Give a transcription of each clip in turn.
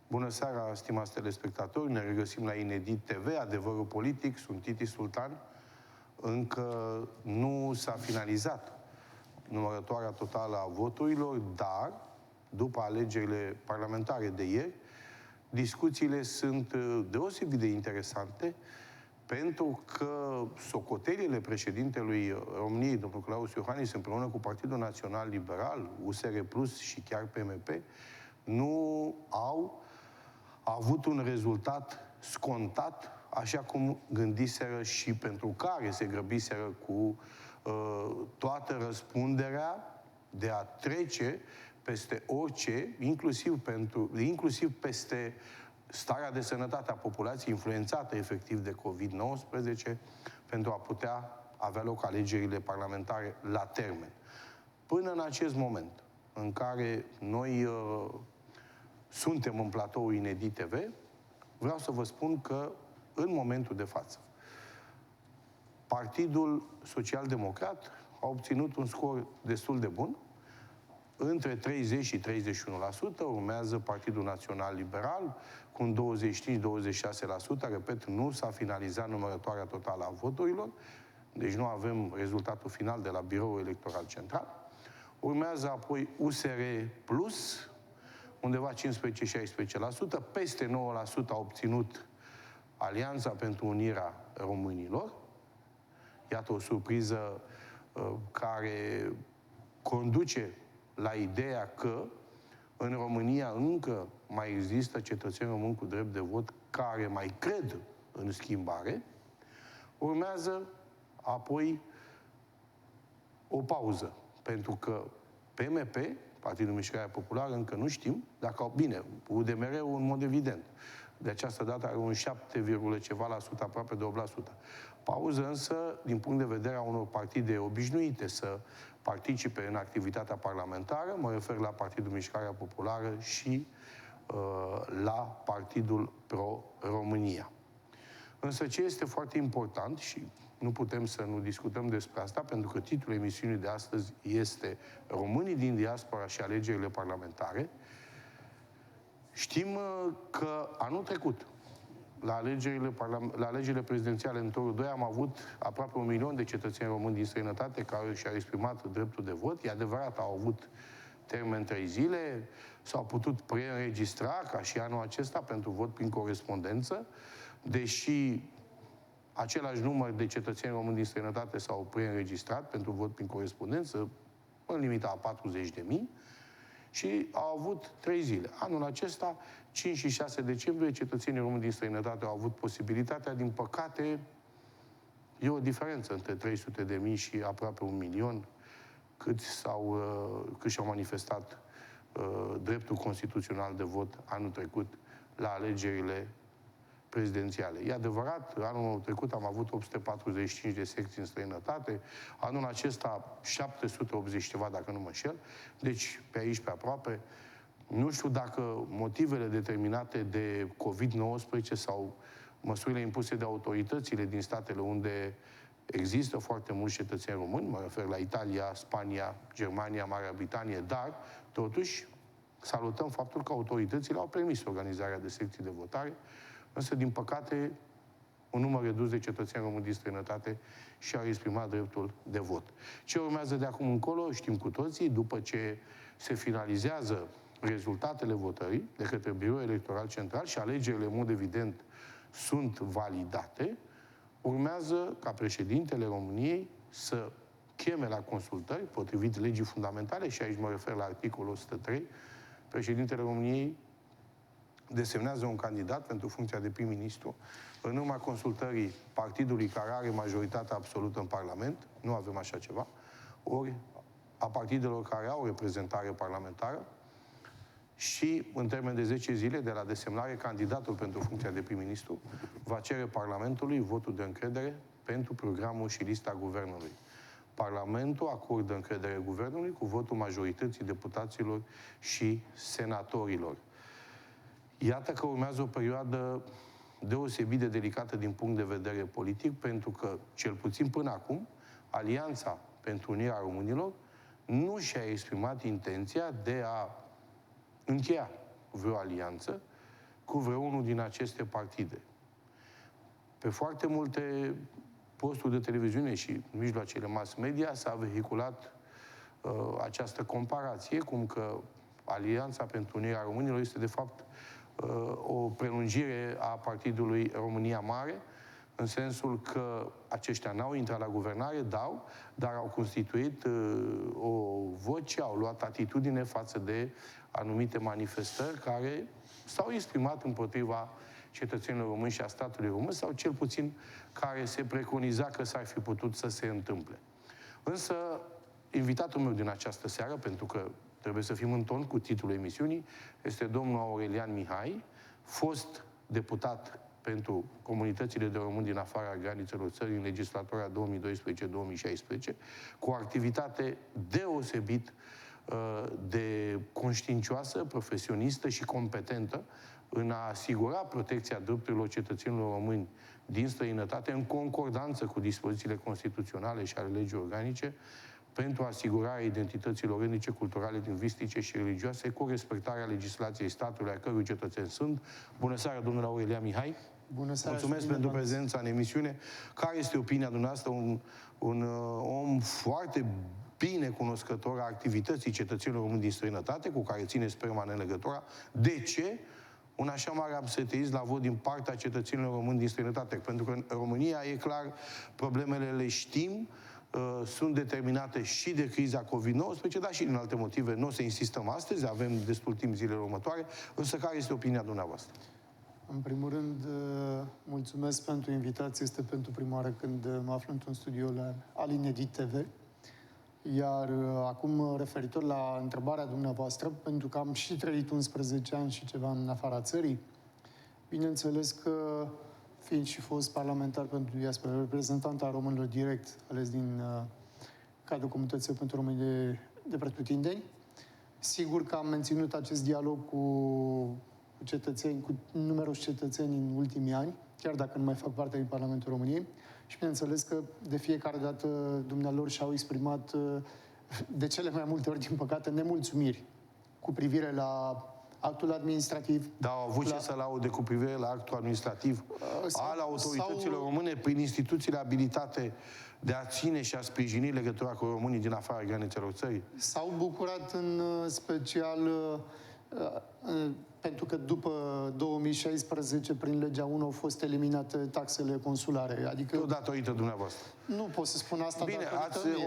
Bună seara, stimați telespectatori, ne regăsim la Inedit TV, Adevărul Politic, sunt Titi Sultan. Încă nu s-a finalizat numărătoarea totală a voturilor, dar, după alegerile parlamentare de ieri, discuțiile sunt deosebit de interesante, pentru că socotelile președintelui României, domnul Klaus Iohannis, împreună cu Partidul Național Liberal, USR Plus și chiar PMP, nu au avut un rezultat scontat, așa cum gândiseră și pentru care se grăbiseră cu toată răspunderea de a trece peste orice, inclusiv peste starea de sănătate a populației influențată efectiv de COVID-19, pentru a putea avea loc alegerile parlamentare la termen. Până în acest moment în care noi suntem în platoul Inedit TV, vreau să vă spun că în momentul de față Partidul Social-Democrat a obținut un scor destul de bun, între 30 și 31%, urmează Partidul Național Liberal cu un 25-26%, repet, nu s-a finalizat numărătoarea totală a voturilor, deci nu avem rezultatul final de la Biroul Electoral Central. Urmează apoi USR Plus, undeva 15-16%, peste 9% a obținut Alianța pentru Unirea Românilor. Iată o surpriză care conduce la ideea că în România încă mai există cetățeni români cu drept de vot care mai cred în schimbare. Urmează apoi o pauză, pentru că PMP, Partidul Mișcarea Populară, încă nu știm dacă au... Bine, UDMR-ul în mod evident. De această dată are un 7, ceva la sută, aproape de 8%. Pauză însă, din punct de vedere a unor partide obișnuite să participe în activitatea parlamentară, mă refer la Partidul Mișcarea Populară și la Partidul Pro-România. Însă ce este foarte important, și nu putem să nu discutăm despre asta, pentru că titlul emisiunii de astăzi este Românii din diaspora și alegerile parlamentare, știm că anul trecut, la alegerile prezidențiale în turul 2, am avut aproape 1 milion de cetățeni români din străinătate care și-au exprimat dreptul de vot. E adevărat, au avut termen 3 zile, s-au putut preînregistra, ca și anul acesta, pentru vot prin corespondență, deși același număr de cetățeni români din străinătate s-au preînregistrat pentru vot prin corespondență, în limita a 40.000, și au avut 3 zile. Anul acesta, 5 și 6 decembrie, cetățenii români din străinătate au avut posibilitatea. Din păcate, e o diferență între 300.000 și aproape 1 milion cât și-au manifestat dreptul constituțional de vot anul trecut la alegerile prezidențiale. E adevărat, anul trecut am avut 845 de secții în străinătate, anul acesta 780 ceva, dacă nu mă înșel, deci pe aici, pe aproape. Nu știu dacă motivele determinate de COVID-19 sau măsurile impuse de autoritățile din statele unde există foarte mulți cetățeni români, mă refer la Italia, Spania, Germania, Marea Britanie, dar, totuși, salutăm faptul că autoritățile au permis organizarea de secții de votare, însă, din păcate, un număr redus de cetățeni români din străinătate și-au exprimat dreptul de vot. Ce urmează de acum încolo, știm cu toții, după ce se finalizează rezultatele votării de către Biroul Electoral Central și alegerile, în mod evident, sunt validate, urmează ca președintele României să cheme la consultări, potrivit legii fundamentale, și aici mă refer la articolul 103, președintele României desemnează un candidat pentru funcția de prim-ministru în urma consultării partidului care are majoritatea absolută în Parlament, nu avem așa ceva, ori a partidelor care au reprezentare parlamentară, și în termen de 10 zile de la desemnare, candidatul pentru funcția de prim-ministru va cere Parlamentului votul de încredere pentru programul și lista guvernului. Parlamentul acordă încredere guvernului cu votul majorității deputaților și senatorilor. Iată că urmează o perioadă deosebit de delicată din punct de vedere politic, pentru că, cel puțin până acum, Alianța pentru Unirea Românilor nu și-a exprimat intenția de a încheia vreo alianță cu vreunul din aceste partide. Pe foarte multe posturi de televiziune și mijloacele mass media s-a vehiculat această comparație, cum că Alianța pentru Unirea Românilor este, de fapt, o prelungire a Partidului România Mare, în sensul că aceștia n-au intrat la guvernare, dar au constituit o voce, au luat atitudine față de anumite manifestări care s-au exprimat împotriva cetățenilor români și a statului român, sau cel puțin care se preconiza că s-ar fi putut să se întâmple. Însă, invitatul meu din această seară, pentru că trebuie să fim în ton cu titlul emisiunii, este domnul Aurelian Mihai, fost deputat pentru comunitățile de români din afara granițelor țării în legislatura 2012-2016, cu o activitate deosebit de conștiincioasă, profesionistă și competentă în a asigura protecția drepturilor cetățenilor români din străinătate, în concordanță cu dispozițiile constituționale și ale legii organice, pentru asigurarea identităților etnice, culturale, lingvistice și religioase, cu respectarea legislației statului a cărui cetățeni sunt. Bună seara, domnule Aurelian Mihai! Bună seara! Mulțumesc pentru prezența în emisiune. Care este opinia dumneavoastră? Un om foarte bine cunoscător a activității cetățenilor români din străinătate, cu care țineți permanent legătura. De ce un așa mare absenteism la vot din partea cetățenilor români din străinătate? Pentru că în România, e clar, problemele le știm, sunt determinate și de criza COVID-19, dar și din alte motive. Nu o să insistăm astăzi, avem destul timp zilele următoare, însă care este opinia dumneavoastră? În primul rând, mulțumesc pentru invitație. Este pentru prima oară când mă aflu într-un studio la Alinedit TV. Iar acum, referitor la întrebarea dumneavoastră, pentru că am și trăit 11 ani și ceva în afara țării, bineînțeles că, fiind și fost parlamentar pentru diaspora, reprezentant al românilor direct, ales din cadrul Comunității pentru Români de pretutindeni, sigur că am menținut acest dialog cu cetățeni, cu numeroși cetățeni în ultimii ani, chiar dacă nu mai fac parte din Parlamentul României. Și bineînțeles că de fiecare dată dumnealor și-au exprimat, de cele mai multe ori, din păcate, nemulțumiri cu privire la actul administrativ. Da, au avut ce să laude cu privire la actul administrativ al autorităților române prin instituțiile abilitate de a ține și a sprijini legătura cu românii din afara granițelor țării. S-au bucurat în special pentru că după 2016, prin legea 1, au fost eliminate taxele consulare. Adică... Nu datorită dumneavoastră. Nu pot să spun asta. Bine,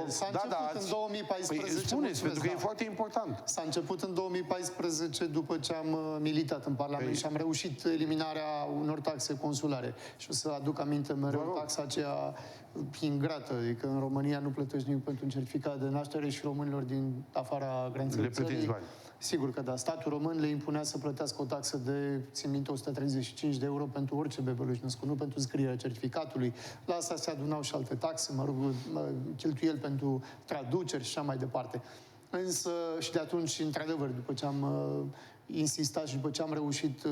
S-a început în 2014. Păi, spuneți, pentru că e foarte important. S-a început în 2014, după ce am militat în Parlament și am reușit eliminarea unor taxe consulare. Și o să aduc aminte mereu taxa aceea ingrată, adică în România nu plătești nimic pentru un certificat de naștere și românilor din afara granițelor țării. Le plătiți bani. Sigur că da. Statul român le impunea să plătească o taxă de, țin minte, 135 de euro pentru orice bebeluș născut, nu pentru scrierea certificatului. La asta se adunau și alte taxe, cheltuieli pentru traduceri și așa mai departe. Însă, și de atunci, într-adevăr, după ce am insistat și după ce am reușit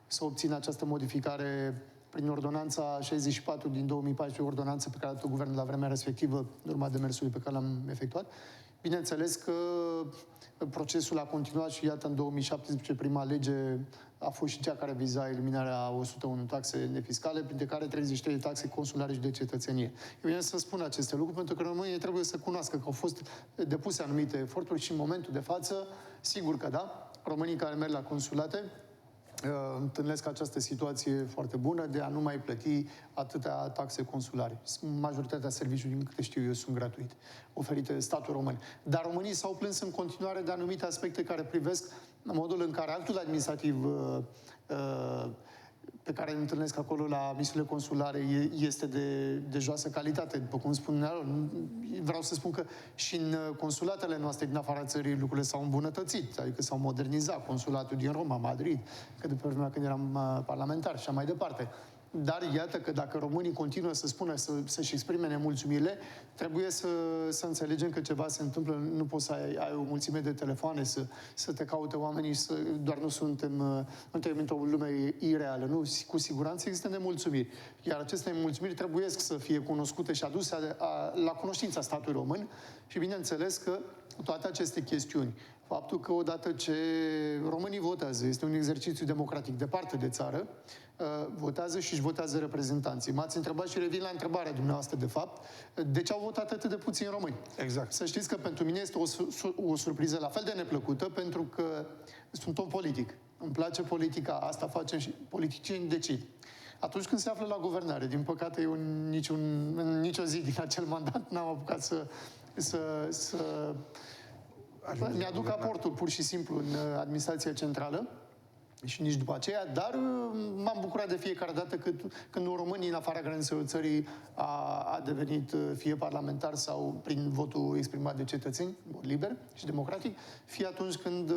să obțin această modificare prin ordonanța 64 din 2014, ordonanță pe care a dat-o guvernul la vremea respectivă, în urma demersului pe care l-am efectuat, bineînțeles că procesul a continuat și iată, în 2017, prima lege a fost și cea care viza eliminarea 101 taxe nefiscale, printre care 33 de taxe consulare și de cetățenie. Eu vreau să spun aceste lucruri pentru că românii trebuie să cunoască că au fost depuse anumite eforturi și în momentul de față, sigur că da, românii care merg la consulate întâlnesc această situație foarte bună de a nu mai plăti atâtea taxe consulare. Majoritatea serviciilor, din câte știu eu, sunt gratuite, oferite de statul român. Dar românii s-au plâns în continuare de anumite aspecte care privesc modul în care actul administrativ pe care îl întâlnesc acolo la misiunile consulare este de joasă calitate. După cum spun, vreau să spun că și în consulatele noastre din afara țării lucrurile s-au îmbunătățit, adică s-au modernizat. Consulatul din Roma, Madrid, că de pe vremea când eram parlamentar și așa mai departe. Dar iată că dacă românii continuă să spună, să-și exprime nemulțumirile, trebuie să înțelegem că ceva se întâmplă. Nu poți să ai o mulțime de telefoane, să te caute oamenii, doar nu suntem într-o lume ireală. Nu? Cu siguranță există nemulțumiri. Iar aceste nemulțumiri trebuie să fie cunoscute și aduse la cunoștința statului român și bineînțeles că toate aceste chestiuni Faptul că odată ce românii votează, este un exercițiu democratic departe de țară, votează și își votează reprezentanții. M-ați întrebat și revin la întrebarea dumneavoastră, de fapt, de ce au votat atât de puțini români? Exact. Să știți că pentru mine este o surpriză la fel de neplăcută, pentru că sunt om politic. Îmi place politica, asta facem și politicienii decid. Atunci când se află la guvernare, din păcate eu în nicio zi din acel mandat n-am apucat să mi-aduc aportul pur și simplu în administrația centrală și nici după aceea, dar m-am bucurat de fiecare dată când un român din afara granițelor țării a devenit fie parlamentar sau prin votul exprimat de cetățeni, liber și democratic, fie atunci când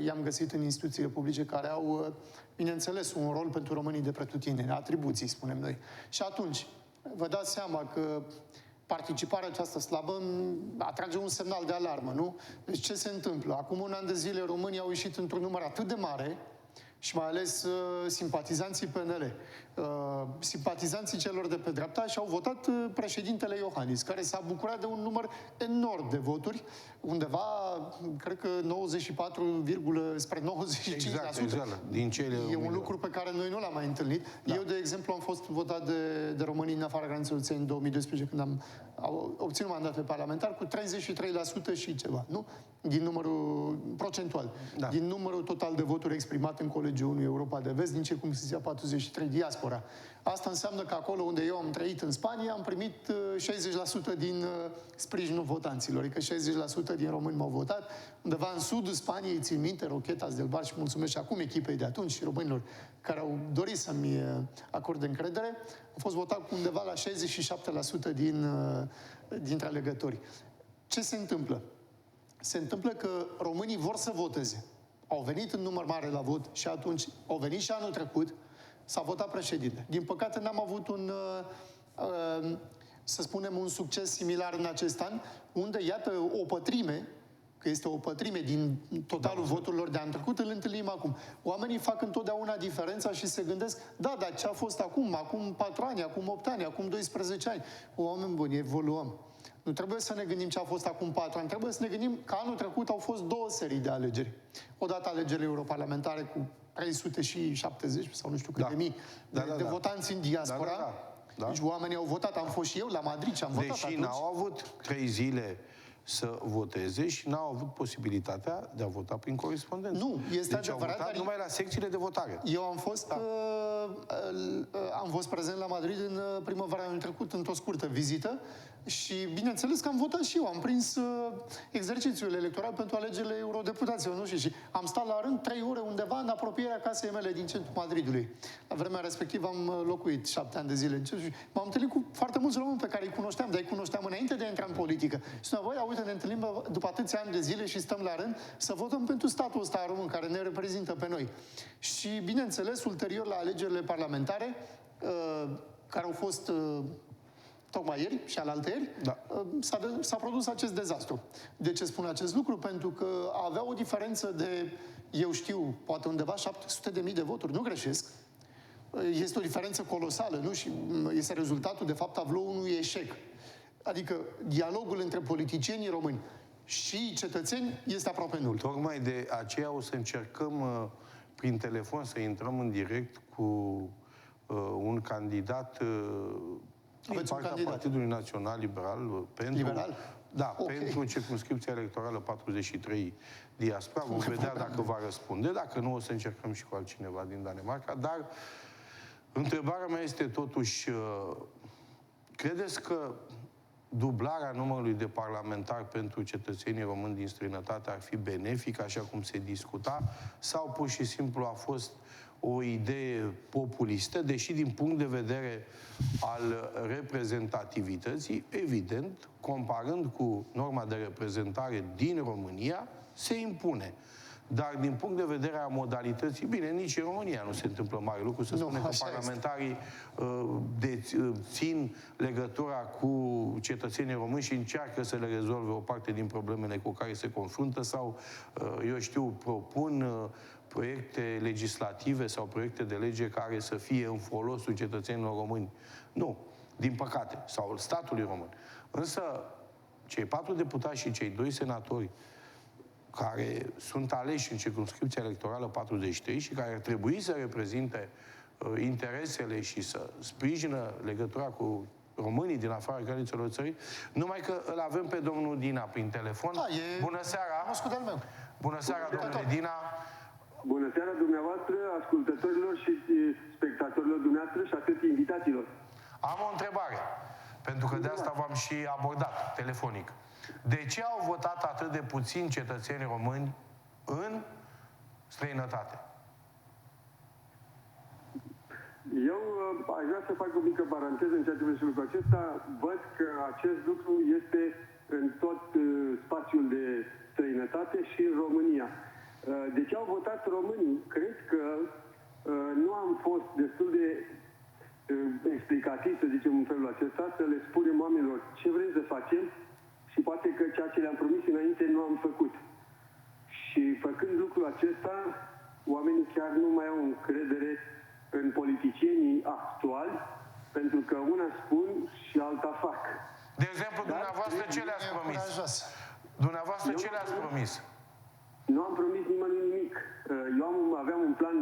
i-am găsit în instituțiile publice care au, bineînțeles, un rol pentru românii de pretutindeni, atribuții, spunem noi. Și atunci, vă dați seama că participarea aceasta slabă atrage un semnal de alarmă, nu? Deci ce se întâmplă? Acum un an de zile românii au ieșit într-un număr atât de mare și mai ales simpatizanții PNL, simpatizanții celor de pe dreapta și au votat președintele Iohannis, care s-a bucurat de un număr enorm de voturi, undeva, cred că 94, spre 95%. Exact. Din cele e un lucru pe care noi nu l-am mai întâlnit. Da. Eu, de exemplu, am fost votat de românii în afara granițelor țării în 2012, când am obținut mandatul parlamentar, cu 33% și ceva, nu? Din numărul procentual. Da. Din numărul total de voturi exprimat în Colegiul 1 Europa de Vest, din circumscripția 43, diaspora. Asta înseamnă că acolo unde eu am trăit în Spania, am primit 60% din sprijinul votanților. Adică 60% din români m-au votat. Undeva în sudul Spaniei, țin minte, Rochetas del Bar, și mulțumesc și acum echipei de atunci și românilor care au dorit să-mi acorde încredere, am fost votat cu undeva la 67% dintre alegători. Ce se întâmplă? Se întâmplă că românii vor să voteze. Au venit în număr mare la vot și atunci au venit și anul trecut, s-a votat președinte. Din păcate n-am avut să spunem, un succes similar în acest an, unde, iată, o pătrime, că este o pătrime din totalul voturilor de anul trecut, îl întâlnim acum. Oamenii fac întotdeauna diferența și se gândesc, da, dar ce a fost acum 4 ani, acum 8 ani, acum 12 ani? Oameni buni, evoluăm. Nu trebuie să ne gândim ce a fost acum 4 ani, trebuie să ne gândim că anul trecut au fost 2 serii de alegeri. Odată alegerile europarlamentare cu 370 sau nu știu câte mii de votanți în diaspora. Da. Deci oamenii au votat, am fost și eu la Madrid și am votat atunci. Deși n-au avut 3 zile să voteze și n-au avut posibilitatea de a vota prin corespondență. Nu, este deci adevărat, au votat numai la secțiile de votare. Eu am fost prezent la Madrid în primăvara anului trecut, într-o scurtă vizită și, bineînțeles, că am votat și eu. Am prins exercițiul electoral pentru alegerile eurodeputaților, nu știu, și am stat la rând 3 ore undeva în apropierea casei mele din centrul Madridului. La vremea respectivă am locuit 7 ani de zile. M-am întâlnit cu foarte mulți români pe care îi cunoșteam, dar îi cunoșteam înainte de a intra în politică. Și spuneam, voi, uite, ne întâlnim după atâția ani de zile și stăm la rând să votăm pentru statul ăsta român care ne reprezintă pe noi. Și, bineînțeles, ulterior la alegerile parlamentare, care au fost tocmai ieri și alaltăieri, s-a produs acest dezastru. De ce spun acest lucru? Pentru că avea o diferență de, eu știu, poate undeva 700.000 de voturi, nu greșesc. Este o diferență colosală, nu? Și este rezultatul, de fapt, tabloul unui eșec. Adică dialogul între politicienii români și cetățeni este aproape nul. Tocmai de aceea o să încercăm prin telefon să intrăm în direct cu un candidat din partea Partidului Național Liberal pentru... Liberal? Da, pentru circumscripția electorală 43 diaspora. Vom vedea dacă va răspunde. Dacă nu, o să încercăm și cu altcineva din Danemarca. Dar întrebarea mea este totuși, credeți că dublarea numărului de parlamentari pentru cetățenii români din străinătate ar fi benefică, așa cum se discuta, sau pur și simplu a fost o idee populistă, deși din punct de vedere al reprezentativității, evident, comparând cu norma de reprezentare din România, se impune. Dar din punct de vedere a modalității, bine, nici în România nu se întâmplă mare lucru, să spunem că parlamentarii țin legătura cu cetățenii români și încearcă să le rezolve o parte din problemele cu care se confruntă sau, eu știu, propun proiecte legislative sau proiecte de lege care să fie în folosul cetățenilor români. Nu, din păcate, sau statului român. Însă, cei 4 deputați și cei 2 senatori care sunt aleși în circumscripția electorală 43 și care ar trebui să reprezinte interesele și să sprijină legătura cu românii din afara granițelor țării, numai că îl avem pe domnul Dina prin telefon. Bună seara! Cunoscut meu. Bună seara, domnule Dina! Bună seara dumneavoastră, ascultătorilor și spectatorilor dumneavoastră și atât invitaților. Am o întrebare, pentru că de asta v-am și abordat telefonic. De ce au votat atât de puțini cetățeni români în străinătate? Eu aș vrea să fac o mică paranteză în ceea ce privește lucrul acesta. Văd că acest lucru este în tot spațiul de străinătate și în România. De ce au votat românii? Cred că nu am fost destul de explicativ, să zicem în felul acesta, să le spunem oamenilor ce vrem să facem și poate că ceea ce le-am promis înainte nu am făcut. Și făcând lucrul acesta, oamenii chiar nu mai au încredere în politicienii actuali, pentru că una spun și alta fac. De exemplu, dumneavoastră ce le-ați promis? Dumneavoastră ce le-ați promis? Nu am promis nimănui nimic. Eu aveam un plan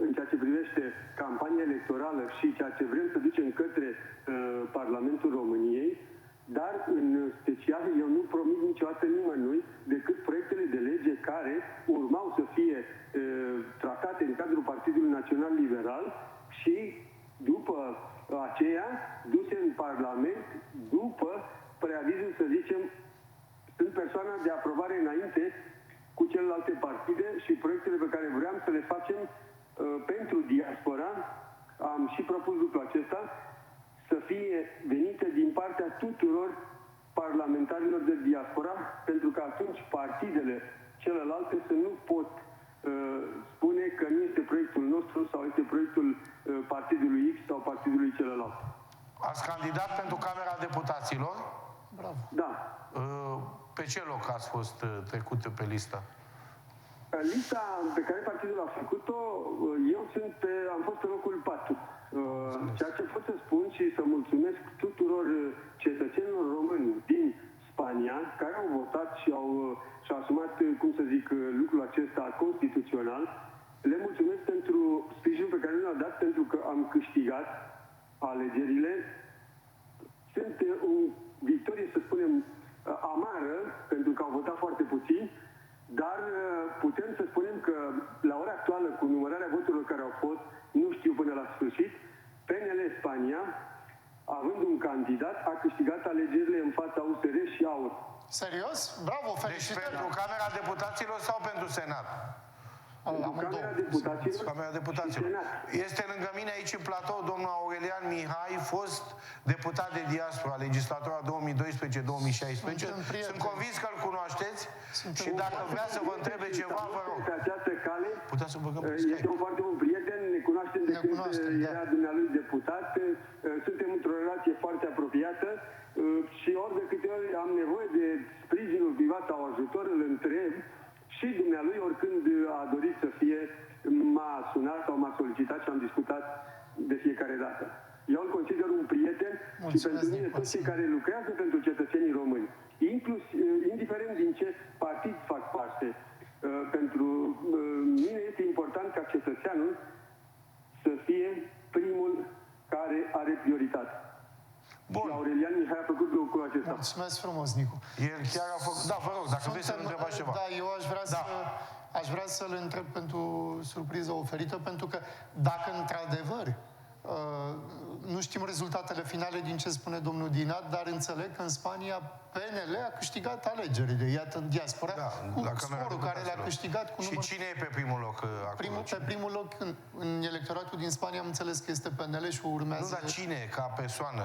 în ceea ce privește campania electorală și ceea ce vrem să ducem către Parlamentul României, dar în special eu nu promit niciodată nimănui decât proiectele de lege care urmau să fie tratate în cadrul Partidului Național Liberal și după aceea duse în Parlament după preavizul, să zicem, sunt persoana de aprobare înainte cu celelalte partide și proiectele pe care vreau să le facem pentru diaspora, am și propus lucrul acesta, să fie venite din partea tuturor parlamentarilor de diaspora, pentru că atunci partidele celelalte să nu pot spune că nu este proiectul nostru sau este proiectul partidului X sau partidului celălalt. Ați candidat pentru Camera Deputaților? Bravo. Da. Pe ce loc ați fost trecut pe listă? Lista pe care partidul a făcut-o, eu am fost pe locul 4. Ceea ce pot să spun și să mulțumesc tuturor cetățenilor români din Spania, care au votat și și-au asumat, cum să zic, lucrul acesta constituțional. Le mulțumesc pentru sprijinul pe care l-au dat, pentru că am câștigat alegerile. Sunt o victorie, să spunem, amară, pentru că au votat foarte puțin, dar putem să spunem că la ora actuală, cu numărarea voturilor care au fost, nu știu până la sfârșit, PNL Spania, având un candidat, a câștigat alegerile în fața USR și AUR. Serios? Bravo, Deci felicitări! pentru Camera Deputaților sau pentru Senat? Camera Deputaților. Camera Deputaților. Este lângă mine aici în platou domnul Aurelian Mihai, fost deputat de diaspora, legislatura 2012-2016. Sunt convins că îl cunoașteți și dacă vrea să vă întrebe ceva, vă rog. Pe această cale, Puteți să băgăm pe este Skype. un foarte bun prieten, ne cunoaștem de când era dumnealui deputat, suntem într-o relație foarte apropiată și ori de câte ori am nevoie de sprijinul privat sau ajutor, îl întreb. Și dumnealui, oricând a dorit să fie, m-a sunat sau m-a solicitat și am discutat de fiecare dată. Eu îl consider un prieten și pentru mine toți cei care lucrează pentru cetățenii români, indiferent din ce partid fac parte, pentru mine este important ca cetățeanul să fie primul care are prioritate. Bun. Și Aurelian Mihai a făcut lucrul acesta. Mulțumesc frumos, Nicu. El chiar a făcut... Da, vă rog, dacă vreți să-l întrebați ceva. Da, eu aș vrea să-l întreb pentru surpriza oferită, pentru că dacă într-adevăr nu știm rezultatele finale din ce spune domnul Dina, dar înțeleg că în Spania PNL a câștigat alegerile, iată, în diaspora, cu scorul care le-a câștigat cu număr... Și cine e pe primul loc acolo? Pe primul loc în electoratul din Spania am înțeles că este PNL și urmează... Nu, dar cine ca persoană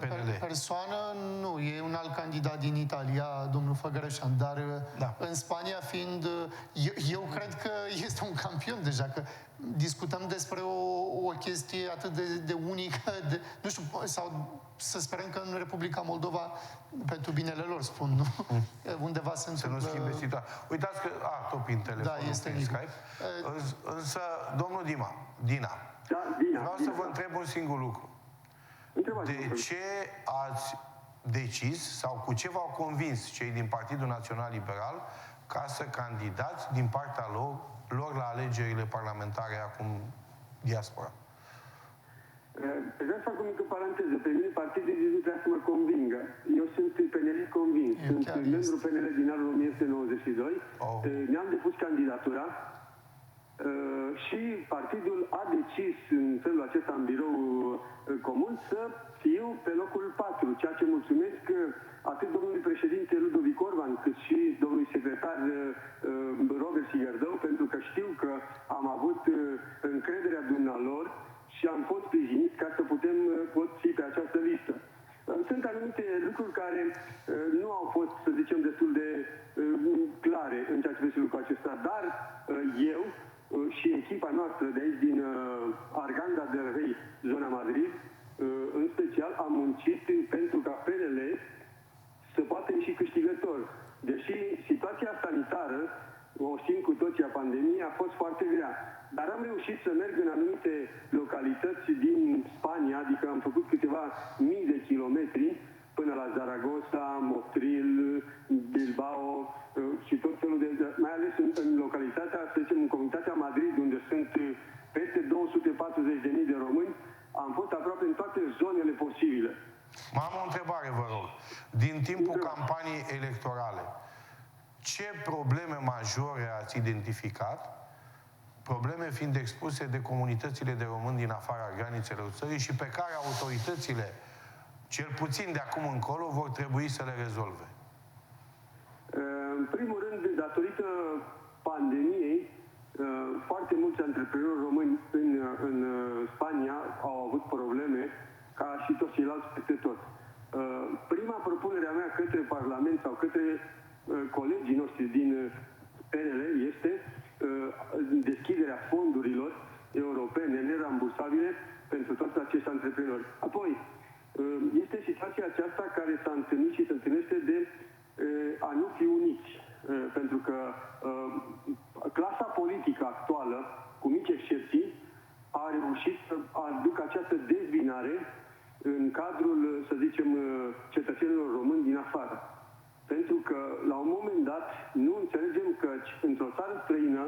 PNL? Persoană, nu, e un alt candidat din Italia, domnul Făgărășan, dar în Spania fiind... Eu cred că este un campion deja, că discutăm despre o chestie atât de unică, nu știu, sau să sperăm că în Republica Moldova, pentru binele lor, spun, nu? Undeva se întâmplă... Să nu schimbe situația. Uitați că... tot prin telefon, este prin Skype. Însă, domnul Dina, vreau să vă întreb un singur lucru. De ce ați decis sau cu ce v-au convins cei din Partidul Național Liberal ca să candidați din partea lor la alegerile parlamentare acum diaspora? Vreau să fac o mică paranteză. Pe mine partidul nu trebuie să mă convingă. Eu sunt PNL convins. Sunt membru PNL din anul 1992. Ne-am depus candidatura și partidul a decis în felul acesta în birou comun să fiu pe locul 4, ceea ce mulțumesc atât domnului președinte Ludovic Orban, cât și domnului secretar Robert Sigărdău, pentru că știu că am avut încrederea dumnealor și am fost sprijinit ca să pot fi pe această listă. Sunt anumite lucruri care nu au fost, să zicem, destul de clare în ceea ce privește lucrul acesta, dar eu și echipa noastră de aici din Arganda del Rey, zona Madrid, în special am muncit pentru ca PNL să poată ieși câștigător. Deși situația sanitară, o știm cu toții, a pandemiei, a fost foarte grea. Dar am reușit să merg în anumite localități din Spania, adică am făcut câteva mii de kilometri până la Zaragoza, Motril, Bilbao și tot felul de... mai ales în localitatea, să zicem, în comunitatea Madrid, unde sunt peste 240.000 de români, am fost aproape în toate zonele posibile. Am o întrebare, vă rog. Din timpul campaniei electorale, ce probleme majore ați identificat, probleme fiind expuse de comunitățile de români din afara granițelor țării și pe care autoritățile, cel puțin de acum încolo, vor trebui să le rezolve? În primul rând, datorită pandemiei, foarte mulți antreprenori români în Spania au avut probleme, ca și toți ceilalți peste tot. Prima propunere a mea către Parlament sau către colegii noștri din PNL este deschiderea fondurilor europene nerambursabile pentru toți acești antreprenori. Apoi, este situația aceasta care s-a întâlnit și se întâlnește de a nu fi uniți. Pentru că clasa politică actuală, cu mici excepții, a reușit să aducă această dezbinare în cadrul, să zicem, cetățenilor români din afară. Pentru că, la un moment dat, nu înțelegem că într-o țară străină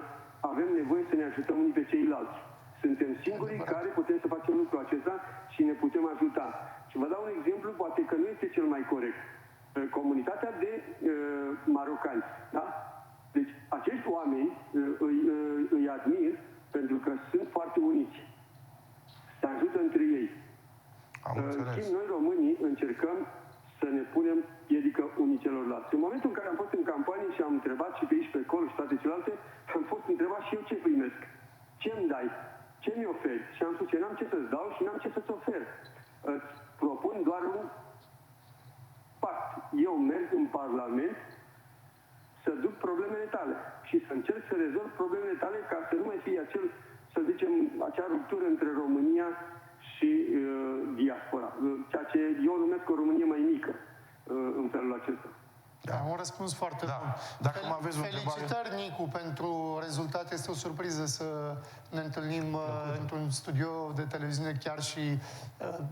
avem nevoie să ne ajutăm unii pe ceilalți. Suntem singurii care putem să facem lucrul acesta și ne putem ajuta. Și vă dau un exemplu, poate că nu este cel mai corect. Comunitatea de marocani, da? Deci, acești oameni îi admir pentru că sunt foarte uniți. Se ajută între ei. Noi românii încercăm să ne punem piedică unii celorlalți. În momentul în care am fost în campanie și am întrebat și pe aici, pe acolo și toate celelalte, am fost întrebat și eu ce primesc. Ce îmi dai? Ce mi oferi? Și am spus că n-am ce să-ți dau și n-am ce să-ți ofer. Îți propun doar un pact. Eu merg în Parlament să duc problemele tale și să încerc să rezolv problemele tale ca să nu mai fie să zicem, acea ruptură între România și diaspora. Ceea ce eu numesc o Românie mai mică în felul acesta. Da, un răspuns foarte bun. Dacă aveți o Felicitări, Nicu, pentru rezultat. Este o surpriză să ne întâlnim într-un studio de televiziune, chiar și,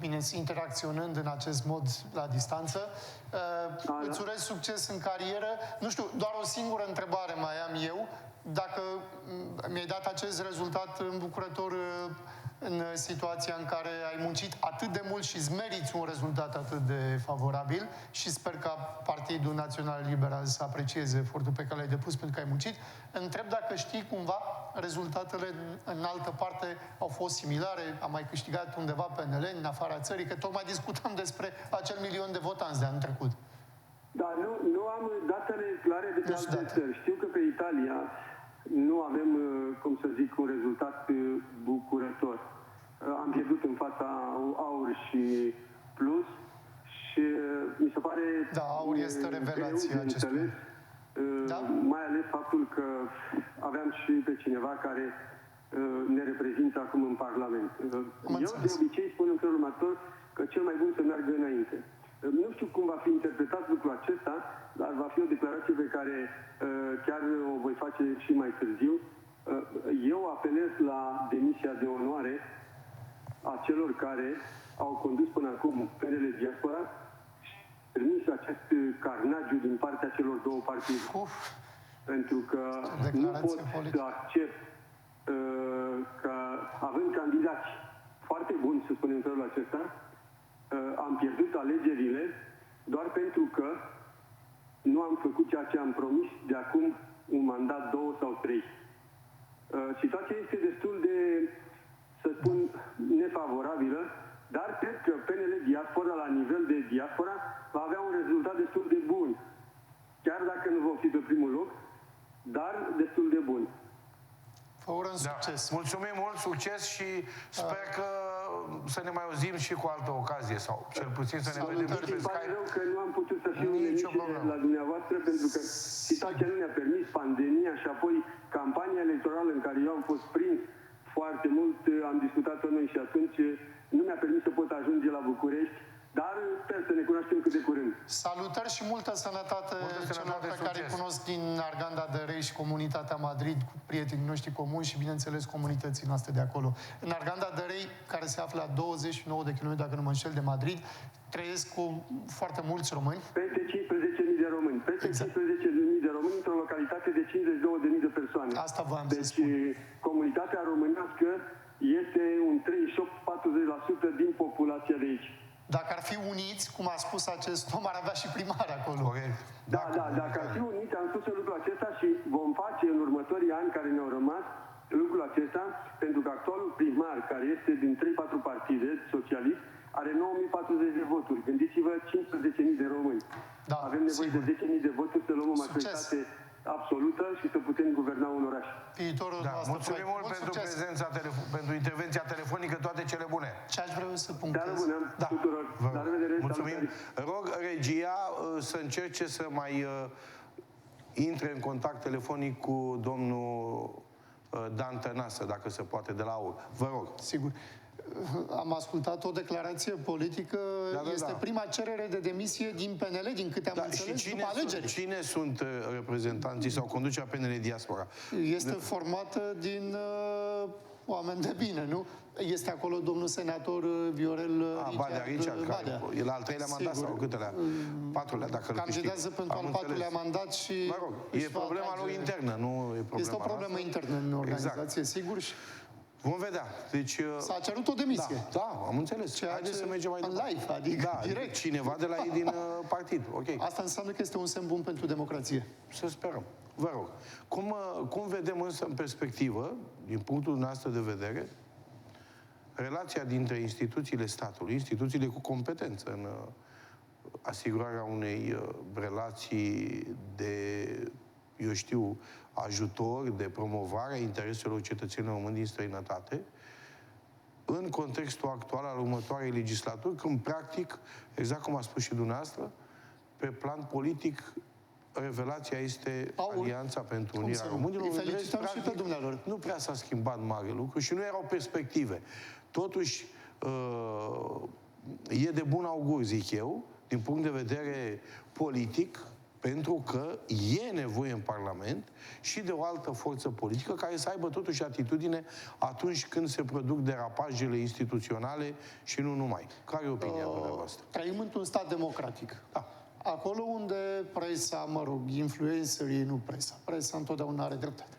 bine, interacționând în acest mod la distanță. Îți urez succes în carieră. Nu știu, doar o singură întrebare mai am eu. Dacă mi-ai dat acest rezultat îmbucurător în situația în care ai muncit atât de mult și îți meriți un rezultat atât de favorabil și sper ca Partidul Național Liberal să aprecieze efortul pe care l-ai depus pentru că ai muncit. Întreb dacă știi cumva rezultatele în altă parte au fost similare, am mai câștigat undeva PNL în afara țării, că tocmai discutam despre acel 1.000.000 de votanți de anul trecut. Da, nu am datele clare de pe alte țări. Știu că pe Italia nu avem, cum să zic, un rezultat bucurător. Am pierdut în fața AUR și Plus și mi se pare... Da, AUR este revelația acestui. Da? Mai ales faptul că aveam și pe cineva care ne reprezintă acum în Parlament. Eu de obicei spun în felul următor că cel mai bun să meargă înainte. Nu știu cum va fi interpretat lucrul acesta, dar va fi o declarație pe care chiar o voi face și mai târziu. Eu apelez la demisia de onoare a celor care au condus până acum PNL Diaspora trimis acest carnagiu din partea celor două partide. Pentru că nu pot să accept că având candidați foarte buni, să spunem în felul acesta, am pierdut alegerile doar pentru că nu am făcut ceea ce am promis de acum un mandat, 2 sau 3. Situația este destul de, să spun, nefavorabilă, dar cred că PNL Diaspora, la nivel de diaspora, va avea un rezultat destul de bun. Chiar dacă nu vom fi pe primul loc, dar destul de bun. Vă urăm succes. Mulțumim mult, succes și sper că să ne mai auzim și cu altă ocazie sau cel puțin să ne vedem și pe Îmi pare Skype. rău că nu am putut să fiu în emisiune la dumneavoastră pentru că situația nu ne-a permis, pandemia și apoi campania electorală în care eu am fost prins foarte mult, am discutat-o noi și atunci nu mi-a permis să pot ajunge la București, dar sper să ne cunoaștem cât de curând. Salutări și multă sănătate celor pe care îi cunosc din Arganda de Rei și comunitatea Madrid, cu prietenii noștri comuni și, bineînțeles, comunității noastre de acolo. În Arganda de Rei, care se află la 29 de kilometri, dacă nu mă înșel, de Madrid, trăiesc cu foarte mulți români. Peste 15.000 de români. Peste 15.000 de români într-o localitate de 52.000 de persoane. Asta voiam să Deci, spun. comunitatea românească este un 38-40% din populația de aici. Dacă ar fi uniți, cum a spus acest om, ar avea și primar acolo. Corect. Da, dacă ar fi uniți, am spus lucrul acesta și vom face în următorii ani care ne-au rămas lucrul acesta, pentru că actualul primar, care este din 3-4 partide socialist, are 9.040 de voturi. Gândiți-vă, 15.000 de români. Da, avem nevoie sigur. de 10.000 de voturi să luăm o majoritate absolută și să putem guverna un oraș. Viitorul Da, nostru mulțumim proiect. mult pentru prezența, pentru intervenția telefonică, toate cele bune. Ce aș vrea eu să Seară punctez? bună tuturor. La revedere. Mulțumim. Salutări. Rog regia să încerce să mai intre în contact telefonic cu domnul Dan Tănasă, dacă se poate, de la AUR. Vă rog. Sigur. Am ascultat o declarație politică. Este prima cerere de demisie din PNL, din câte am înțeles, după alegeri. Cine sunt reprezentanții sau conducerea PNL Diaspora? Este formată din oameni de bine, nu? Este acolo domnul senator Viorel Badea Richard, Badea. E la al treilea mandat sau câtelea? Patrulea, dacă îl Candidează pentru al patrulea mandat și... Mă rog, e problema lui internă, nu e problema Este o problemă noastră. internă în organizație, sigur. Și vom vedea. Deci, s-a cerut o demisie. Da, am înțeles. Haideți să mergem mai departe. live, adică direct. Cineva de la ei din partid. Ok. Asta înseamnă că este un semn bun pentru democrație. Să sperăm. Vă rog. Cum vedem însă în perspectivă, din punctul nostru de vedere, relația dintre instituțiile statului, instituțiile cu competență în asigurarea unei relații de, eu știu, ajutor, de promovare a intereselor cetățenilor români din străinătate, în contextul actual al următoarei legislaturi, când, practic, exact cum a spus și dumneavoastră, pe plan politic, revelația este Alianța pentru Unirea Românilor. Îi felicităm și pe dumnealor. Nu prea s-a schimbat mare lucru și nu erau perspective. Totuși, e de bun augur, zic eu, din punct de vedere politic, pentru că e nevoie în Parlament și de o altă forță politică care să aibă totuși atitudine atunci când se produc derapajele instituționale și nu numai. Care e opinia dumneavoastră? Trăim într-un stat democratic. Da. Acolo unde presa, mă rog, influencerii, nu presa întotdeauna are dreptate.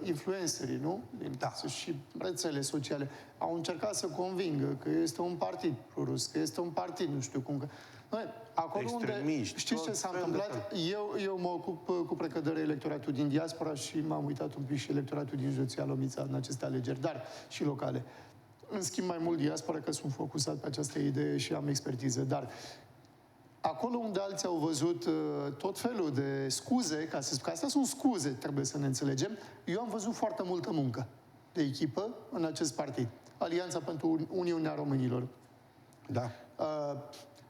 Influencerii, nu? Da. Și rețele sociale au încercat să convingă că este un partid prorus, că este un partid, nu știu cum. Noi, acolo unde, știți ce s-a întâmplat? Eu mă ocup cu precădere electoratul din diaspora și m-am uitat un pic și electoratul din județul Ialomița în aceste alegeri, dar și locale. În schimb, mai mult diaspora, că sunt focusat pe această idee și am expertiză, dar acolo unde alții au văzut tot felul de scuze, ca să spun că astea sunt scuze, trebuie să ne înțelegem, eu am văzut foarte multă muncă de echipă în acest partid. Alianța pentru Uniunea Românilor. Da.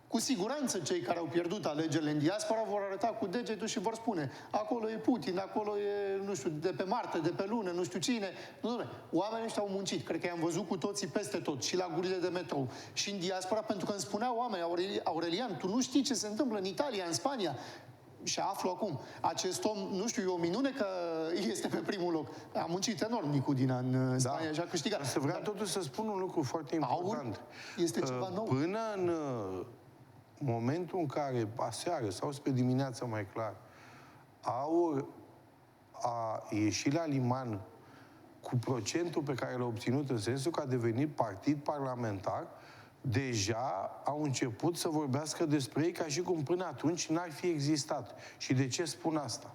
Cu siguranță cei care au pierdut alegerile în diaspora vor arăta cu degetul și vor spune acolo e Putin, acolo e, nu știu, de pe Marte, de pe Lună, nu știu cine. Nu, oamenii ăștia au muncit. Cred că i-am văzut cu toții peste tot, și la gurile de metrou, și în diaspora, pentru că îmi spuneau oameni, Aurelian, tu nu știi ce se întâmplă în Italia, în Spania. Și aflu acum, acest om, nu știu, e o minune că este pe primul loc. A muncit enorm Nicu Dina în Spania și a câștigat. Vreau totuși să spun un lucru foarte important. Este ceva nou. Până în momentul în care, aseară sau spre dimineață mai clar, AUR a ieșit la liman cu procentul pe care l-a obținut, în sensul că a devenit partid parlamentar, deja au început să vorbească despre ei ca și cum până atunci n-ar fi existat. Și de ce spun asta?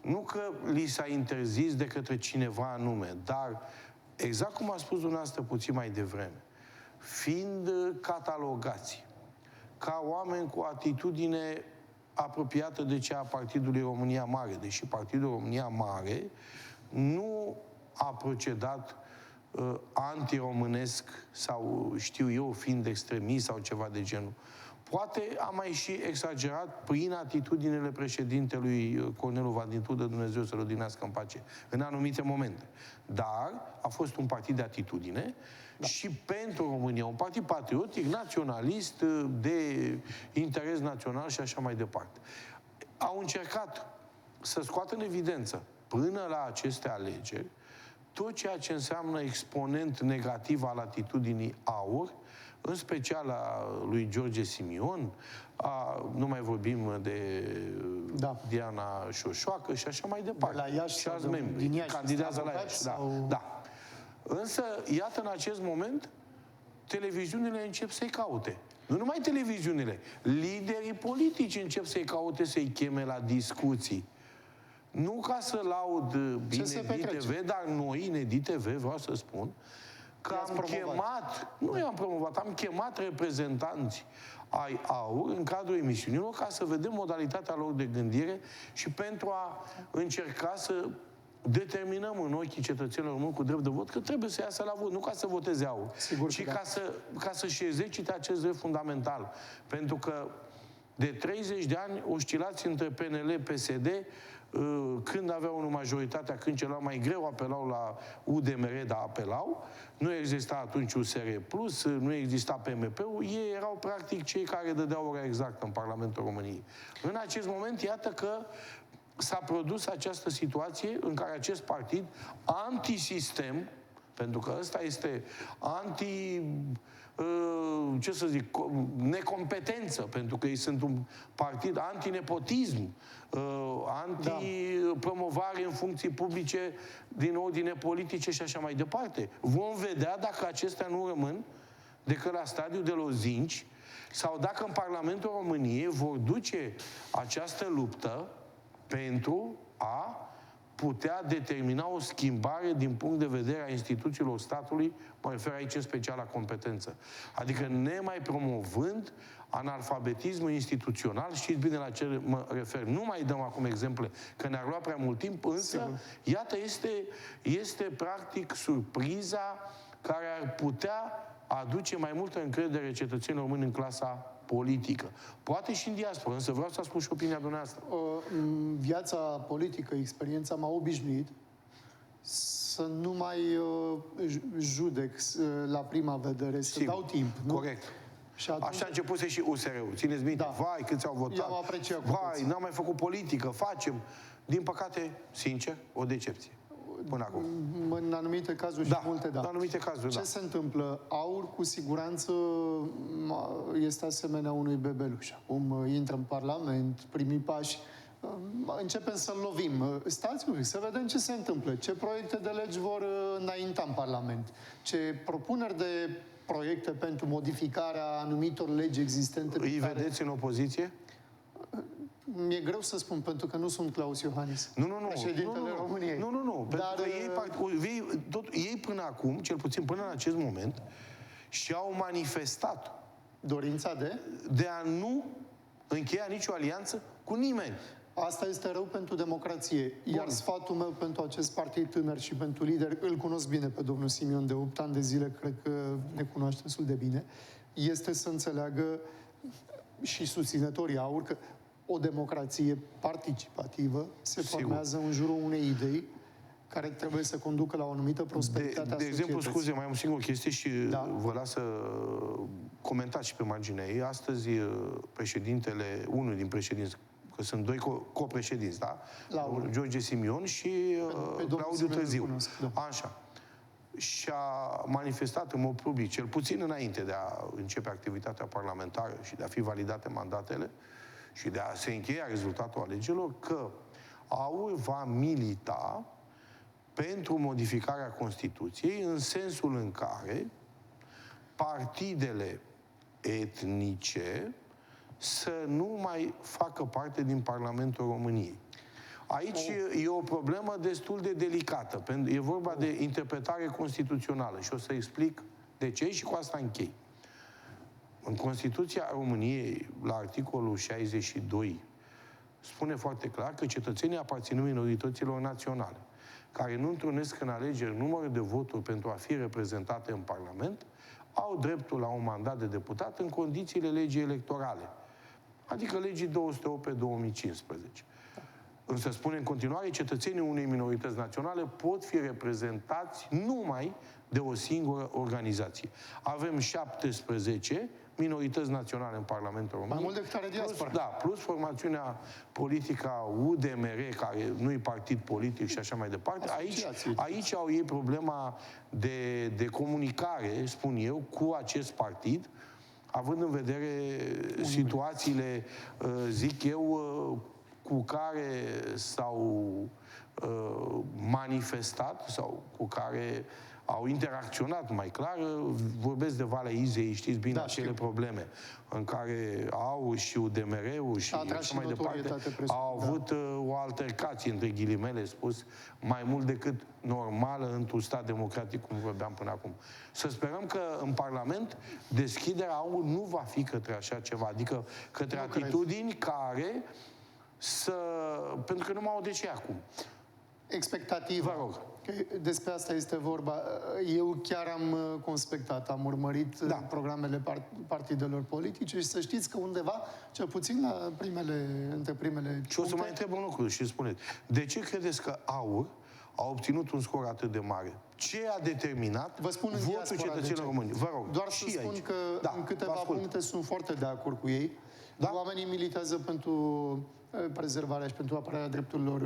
Nu că li s-a interzis de către cineva anume, dar, exact cum a spus dumneavoastră puțin mai devreme, fiind catalogați ca oameni cu atitudine apropiată de cea a Partidului România Mare, deși Partidul România Mare nu a procedat antiromânesc sau, știu eu, fiind extremist sau ceva de genul. Poate a mai și exagerat prin atitudinile președintelui Cornelu Vadim Tudor, Dumnezeu să-l odihnească în pace, în anumite momente. Dar a fost un partid de atitudine și pentru România, un partid patriotic, naționalist, de interes național și așa mai departe. Au încercat să scoată în evidență, până la aceste alegeri, tot ceea ce înseamnă exponent negativ al atitudinii AUR, în special a lui George Simion, nu mai vorbim de Diana Șoșoacă și așa mai departe. De la Iași și alți membri. Candidează la Iași. Da. Însă, iată, în acest moment, televiziunile încep să-i caute. Nu numai televiziunile, liderii politici încep să-i caute, să-i cheme la discuții. Nu ca să laud Inedit TV, dar noi, Inedit TV, vreau să spun, că am chemat, nu i-am promovat, am chemat reprezentanți ai AUR în cadrul emisiunilor ca să vedem modalitatea lor de gândire și pentru a încerca să determinăm în ochii cetățenilor români cu drept de vot că trebuie să iasă la vot, nu ca să voteze AUR, ci ca să-și exercite acest drept fundamental. Pentru că de 30 de ani oscilați între PNL, PSD, când aveau majoritatea, când celălalt mai greu apelau la UDMR, dar apelau. Nu exista atunci USR Plus, nu exista PMP-ul, ei erau practic cei care dădeau ora exactă în Parlamentul României. În acest moment, iată că s-a produs această situație în care acest partid antisistem, pentru că ăsta este ce să zic, necompetență, pentru că ei sunt un partid antinepotism, anti-promovare în funcții publice din ordine politice și așa mai departe. Vom vedea dacă acestea nu rămân decât la stadiul de lozinci sau dacă în Parlamentul României vor duce această luptă pentru a putea determina o schimbare din punct de vedere a instituțiilor statului, mă refer aici în special la competență. Adică nemai promovând analfabetismul instituțional, știți bine la ce mă refer. Nu mai dăm acum exemple, că ne-ar lua prea mult timp, însă, iată, este practic surpriza care ar putea aduce mai multă încredere cetățenilor români în clasa politică. Poate și în diaspora, însă vreau să spun și opinia dumneavoastră. Viața politică, experiența m-a obișnuit să nu mai judec la prima vedere, să dau timp. Nu? Corect. Și atunci... Așa a început și USR-ul. Țineți minte? Da. Vai, câți au votat. Eu am apreciat. Vai, n-am mai făcut politică, facem. Din păcate, sincer, o decepție. Până acum. În anumite cazuri și multe, în anumite cazuri, Ce se întâmplă? AUR, cu siguranță, este asemenea unui bebeluș. Acum intră în Parlament, primii pași, începem să-l lovim. Stați un pic, să vedem ce se întâmplă. Ce proiecte de legi vor înainta în Parlament? Ce propuneri de proiecte pentru modificarea anumitor legi existente? Îi vedeți în opoziție? Mi-e greu să spun, pentru că nu sunt Claus Iohannis, președintele României. Nu. Pentru că ei până acum, cel puțin până în acest moment, și-au manifestat dorința de a nu încheia nicio alianță cu nimeni. Asta este rău pentru democrație. Iar sfatul meu pentru acest partid tânăr și pentru lideri, îl cunosc bine pe domnul Simion de 8 ani de zile, cred că ne cunoaște destul de bine, este să înțeleagă și susținătorii AUR că o democrație participativă se formează în jurul unei idei care trebuie să conducă la o anumită prosperitate a de exemplu, scuze, mai am o singură chestie și vă las să comentați și pe marginea ei. Astăzi, președintele, unul din președinți, că sunt doi copreședinți, da? George Simion și Claudiu Târziu. Așa. și-a manifestat în mod public, cel puțin înainte de a începe activitatea parlamentară și de a fi validate mandatele și de a se încheia rezultatul alegerilor, că AUR va milita pentru modificarea Constituției în sensul în care partidele etnice să nu mai facă parte din Parlamentul României. Aici e o problemă destul de delicată. E vorba de interpretare constituțională și o să explic de ce și cu asta închei. În Constituția României, la articolul 62, spune foarte clar că cetățenii aparțin minorităților naționale, care nu întrunesc în alegeri numărul de voturi pentru a fi reprezentate în Parlament, au dreptul la un mandat de deputat în condițiile legii electorale, adică legii 208 pe 2015. Însă spune în continuare, cetățenii unei minorități naționale pot fi reprezentați numai de o singură organizație. Avem 17 minorități naționale în Parlamentul Român. Mai mult decât are diaspora. Plus formațiunea politică a UDMR, care nu e partid politic și așa mai departe. Aici au ei problema de comunicare, spun eu, cu acest partid, având în vedere situațiile, zic eu, cu care s-au manifestat sau cu care au interacționat mai clar. Vorbesc de Valea Izei, știți bine, acele probleme în care AUR și UDMR-ul și așa mai departe au avut o altercație, între ghilimele spus, mai mult decât normală într-un stat democratic, cum vorbeam până acum. Să sperăm că în Parlament deschiderea AUR nu va fi către așa ceva, adică către atitudini care pentru că nu m-au de ce acum. Expectativ. Vă rog. Despre asta este vorba. Eu chiar am conspectat, am urmărit programele partidelor politice și să știți că undeva, cel puțin între primele Și o să mai întreb un lucru și spuneți. De ce credeți că AUR a obținut un scor atât de mare? Ce a determinat votul cetățenilor români? Vă rog. Doar să spun că în câteva puncte sunt foarte de acord cu ei. Oamenii militează pentru prezervarea și pentru apărarea drepturilor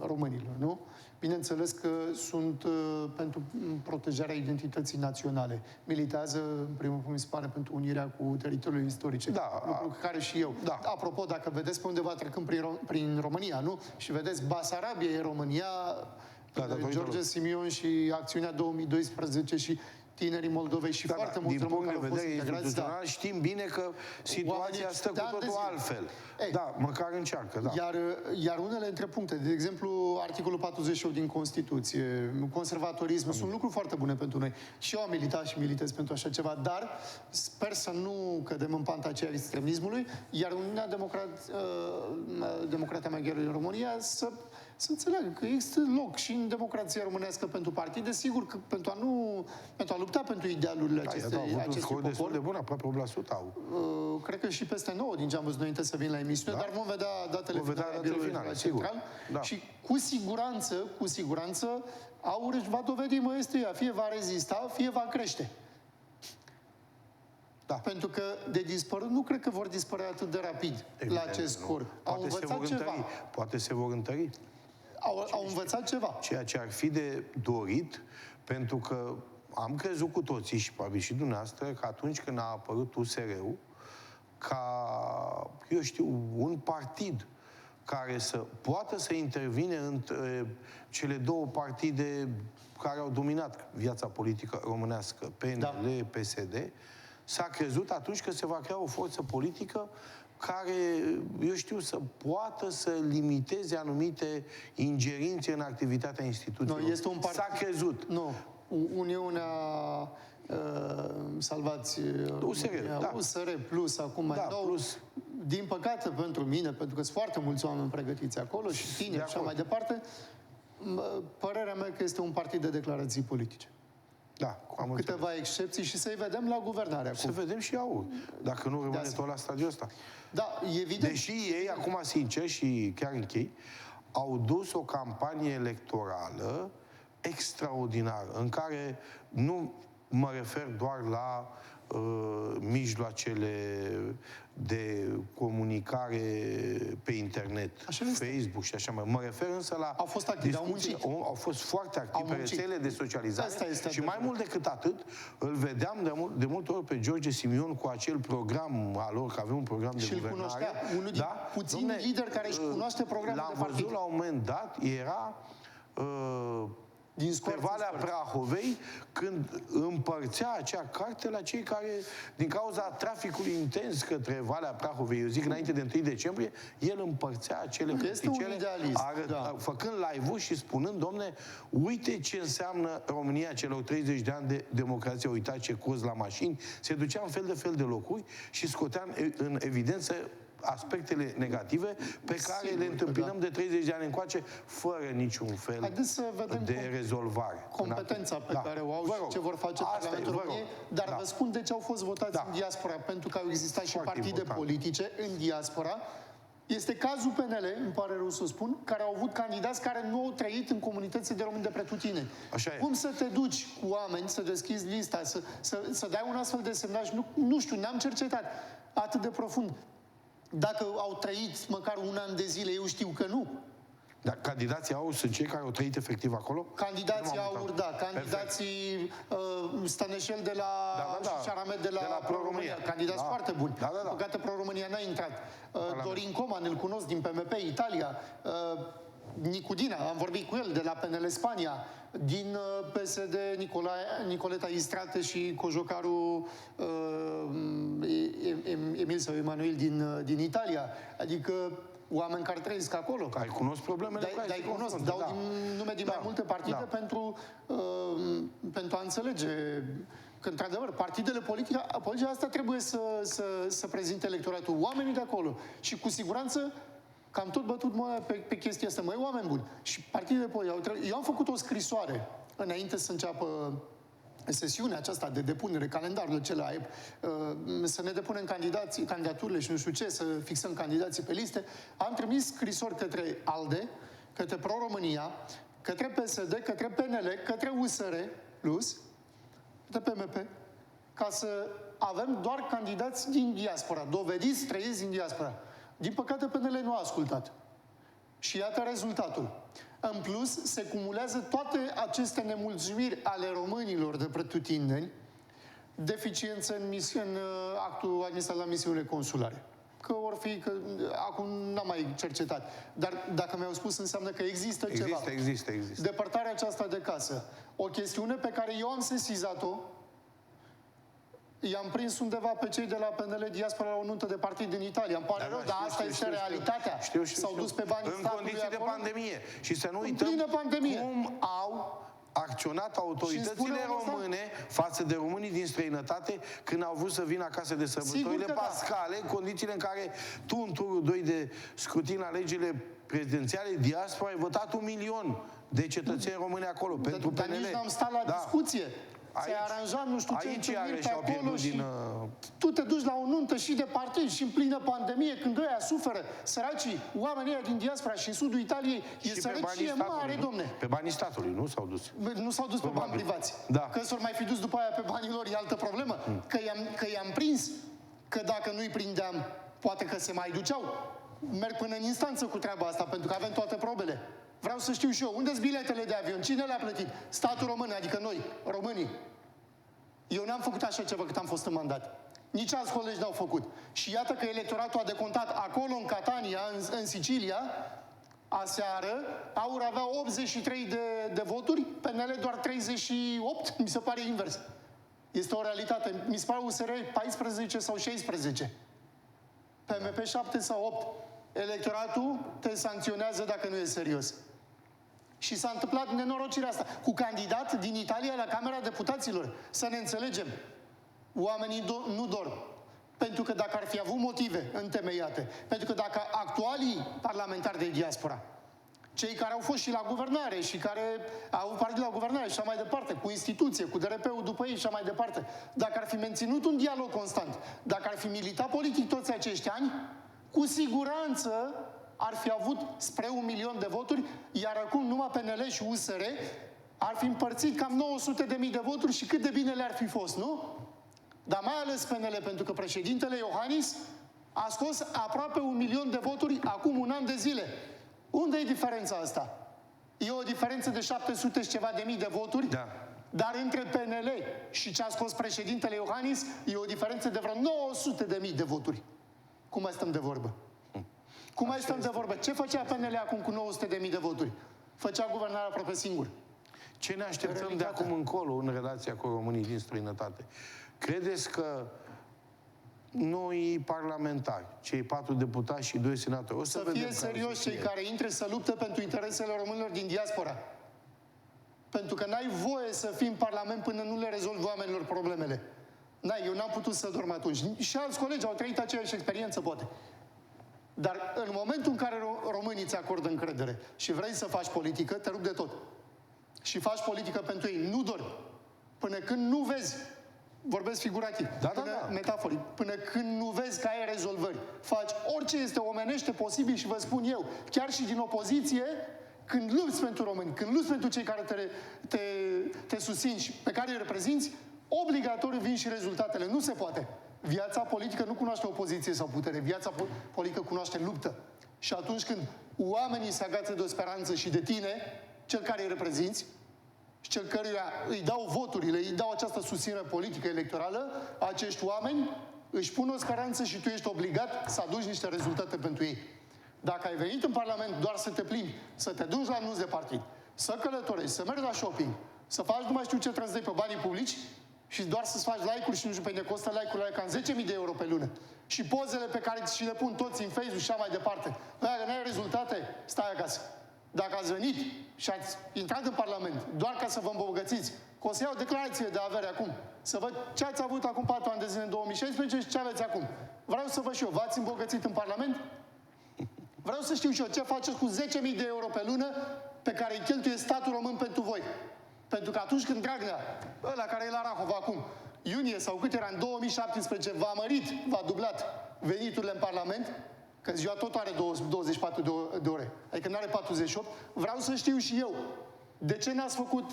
românilor, nu? Bineînțeles că sunt pentru protejarea identității naționale. Militează, în primul punct, mi se pare, pentru unirea cu teritoriile istorice. Lucru care și eu. Apropo, dacă vedeți pe undeva trecând prin România, nu? Și vedeți, Basarabia e România, George Simion și acțiunea 2012 și tinerii Moldovei și foarte mulți români care au fost integrați. Știm bine că situația stă cu totul altfel. Măcar încearcă, Iar unele dintre puncte, de exemplu, articolul 48 din Constituție, conservatorism, sunt lucruri foarte bune pentru noi. Și eu am militat și militez pentru așa ceva, dar sper să nu cădem în panta aceea extremismului, iar Uniunea Democratia Maghiară din România să înțeleagă că există loc și în democrația românească pentru partide, sigur că pentru a lupta pentru idealurile acestui popor. Destul de bun, aproape 8% au. Cred că și peste 9 din ce am văzut înainte să vin la emisiune, dar vom vedea datele finale central. Și cu siguranță, AUR își va dovedi măestria, fie va rezista, fie va crește. Pentru că de dispărut nu cred că vor dispărea atât de rapid la acest scor. Au învățat ceva. Poate se vor întări. Au învățat ceva. Ceea ce ar fi de dorit, pentru că am crezut cu toții și probabil și dumneavoastră că atunci când a apărut USR-ul, ca, eu știu, un partid care să poată să intervine între cele două partide care au dominat viața politică românească, PNL, PSD, s-a crezut atunci că se va crea o forță politică care, eu știu, să poată să limiteze anumite ingerințe în activitatea instituțiilor. S-a crezut. Nu. Uniunea Salvați USR Plus, acum mai nou. Plus. Din păcate pentru mine, pentru că sunt foarte mulți oameni pregătiți acolo și tineri și așa mai departe, părerea mea că este un partid de declarații politice. Cu câteva excepții și să-i vedem la guvernare acum. Să vedem și AUR, dacă nu rămâne tot la stadiul ăsta. Evident. Deși ei, acum sincer și chiar închei, au dus o campanie electorală extraordinară, în care nu mă refer doar la mijloacele de comunicare pe internet, Facebook și așa mai. Mă refer însă la... Au fost activi, au muncit. Au fost foarte activi pe rețele de socializare și mai mult decât atât, îl vedeam de multe ori pe George Simion cu acel program al lor, că avea un program de guvernare. Și îl cunoștea, unul din puțini lideri care își cunoaște programul de partid. L-am văzut la un moment dat, era... pe Valea Prahovei, când împărțea acea carte la cei care, din cauza traficului intens către Valea Prahovei, eu zic înainte de 1 decembrie, el împărțea acele hârticele, făcând live-ul și spunând, domne, uite ce înseamnă România celor 30 de ani de democrație, uitați ce cozi la mașini, se ducea în fel de locuri și scotea în evidență aspectele negative pe care le întâmpinăm de 30 de ani încoace, fără niciun fel de rezolvare. Competența pe care o au și ce vor face Parlamentul României, dar vă spun de ce au fost votați în diaspora, pentru că au existat și partide politice în diaspora. Este cazul PNL, îmi pare rău să spun, care au avut candidați care nu au trăit în comunitățile de români de pretutine. Cum să te duci cu oameni, să deschizi lista, să dai un astfel de semnaj? Nu știu, n-am cercetat atât de profund. Dacă au trăit măcar un an de zile, eu știu că nu. Dar candidații AUR sunt cei care au trăit efectiv acolo? Candidații AUR, da. Candidații Stăneșel de la Șaramet de la Pro-România. Candidați foarte buni. Păcate Pro-România n-a intrat. Dorin Coman, îl cunosc din PMP, Italia. Nicudina, am vorbit cu el, de la PNL Spania. Din PSD, Nicoleta Istrate și cojocarul Emil sau Emanuel din Italia. Adică oameni care trăiesc acolo. Ai cunosc problemele? Da-i cunosc. Dau nume din mai multe partide pentru a înțelege că, într-adevăr, partidele politice astea trebuie să prezinte electoratul. Oamenii de acolo. Și cu siguranță că am tot bătut pe chestia asta. Măi, oameni buni. Și partidele politice... Eu am făcut o scrisoare înainte să înceapă sesiunea aceasta de depunere, calendarul acela, să ne depunem candidaturile și nu știu ce, să fixăm candidații pe liste. Am trimis scrisori către ALDE, către Pro-România, către PSD, către PNL, către USR Plus, către PMP, ca să avem doar candidați din diaspora, dovediți, trăiți din diaspora. Din păcate, PNL nu a ascultat. Și iată rezultatul. În plus, se cumulează toate aceste nemulțumiri ale românilor de pretutindeni, deficiență în actul administrativ la misiunile consulare. Că or fi, că acum n-am mai cercetat. Dar dacă mi-au spus, înseamnă că există ceva. Există. Depărtarea aceasta de casă. O chestiune pe care eu am sesizat-o. I-am prins undeva pe cei de la PNL diaspora la o nuntă de partid din Italia. Îmi pare rău, dar asta este realitatea. S-au dus pe banii statului în condiții de pandemie. Și să nu uităm cum au acționat autoritățile române față de românii din străinătate când au vrut să vină acasă de sărbătorile pascale, în condițiile în care tu, în turul 2 de scrutin la alegerile prezidențiale, diaspora, ai votat 1 milion de cetățeni români acolo pentru PNL. Dar nici n-am stat la discuție. Ți-ai aranjat nu știu ce întâlniri pe acolo și tu te duci la o nuntă și de partid și în plină pandemie, când ăia suferă, săracii, oamenii ăia din diaspora și în sudul Italiei, e sărăcie mare, domne. Pe banii statului, nu s-au dus. Nu s-au dus pe bani privați. Că s-or mai fi dus după aia pe banii lor, e altă problemă. Că i-am prins, că dacă nu-i prindeam, poate că se mai duceau. Merg până în instanță cu treaba asta, pentru că avem toate probele. Vreau să știu și eu, unde-s biletele de avion? Cine le-a plătit? Statul român, adică noi, românii. Eu n-am făcut așa ceva cât am fost în mandat. Nici alți colegi n-au făcut. Și iată că electoratul a decontat acolo, în Catania, în Sicilia, aseară, AUR avea 83 de voturi, PNL doar 38, mi se pare invers. Este o realitate. Mi se pare USR 14 sau 16. PMP 7 sau 8. Electoratul te sancționează dacă nu e serios. Și s-a întâmplat nenorocirea asta. Cu candidat din Italia la Camera Deputaților. Să ne înțelegem. Oamenii nu dorm. Pentru că dacă ar fi avut motive întemeiate, pentru că dacă actualii parlamentari de diaspora, cei care au fost și la guvernare și care au avut partid la guvernare și așa mai departe, cu instituție, cu DRP-ul după ei și așa mai departe, dacă ar fi menținut un dialog constant, dacă ar fi militat politic toți acești ani, cu siguranță ar fi avut spre 1 milion de voturi, iar acum numai PNL și USR ar fi împărțit cam 900.000 de voturi și cât de bine le-ar fi fost, nu? Dar mai ales PNL, pentru că președintele Iohannis a scos aproape 1 milion de voturi acum un an de zile. Unde e diferența asta? E o diferență de 700 și ceva de mii de voturi? Da. Dar între PNL și ce a scos președintele Iohannis e o diferență de vreo 900 de mii de voturi. Cum mai stăm de vorbă? Cum mai stăm de vorbă? Ce făcea PNL acum cu 900 de mii de voturi? Făcea guvernarea aproape singur. Ce ne așteptăm de acum încolo în relația cu românii din străinătate? Credeți că noi parlamentari, cei 4 deputați și 2 senatori, o să fie serios cei care intre să luptă pentru interesele românilor din diaspora. Pentru că n-ai voie să fii în Parlament până nu le rezolvi oamenilor problemele. Eu n-am putut să dorm atunci. Și alți colegi au trăit aceeași experiență, poate. Dar în momentul în care românii ți acordă încredere și vrei să faci politică, te rup de tot. Și faci politică pentru ei, nu dormi. Până când nu vezi, vorbesc figurativ, metaforic, până când nu vezi că ai rezolvări, faci orice este omenește posibil și vă spun eu, chiar și din opoziție, când lupți pentru români, când lupți pentru cei care te susțin și pe care îi reprezinți, obligatoriu vin și rezultatele. Nu se poate. Viața politică nu cunoaște opoziție sau putere. Viața politică cunoaște luptă. Și atunci când oamenii se agață de o speranță și de tine, cel care îi reprezinți, și cel căruia îi dau voturile, îi dau această susținere politică electorală, acești oameni își pun o speranță și tu ești obligat să aduci niște rezultate pentru ei. Dacă ai venit în Parlament doar să te plimbi, să te duci la anunț de partid, să călătorești, să mergi la shopping, să faci nu mai știu ce trebuie să dai pe banii publici și doar să-ți faci like-uri și nu știu pe ne costă like-urile cam 10.000 de euro pe lună. Și pozele pe care și le pun toți în Facebook și așa mai departe. Dacă nu ai rezultate, stai acasă. Dacă ați venit și ați intrat în Parlament doar ca să vă îmbogățiți, că o să iau declarație de avere acum, să văd ce ați avut acum 4 ani de zile în 2016 și ce aveți acum. Vreau să văd și eu, v-ați îmbogățit în Parlament? Vreau să știu și eu ce faceți cu 10.000 de euro pe lună pe care îi cheltuie statul român pentru voi. Pentru că atunci când Dragnea, ăla care e la Rahov acum, iunie sau cât era, în 2017, v-a mărit, v-a dublat veniturile în Parlament, că ziua tot are 24 de ore, adică nu are 48, vreau să știu și eu, de ce n-ați făcut,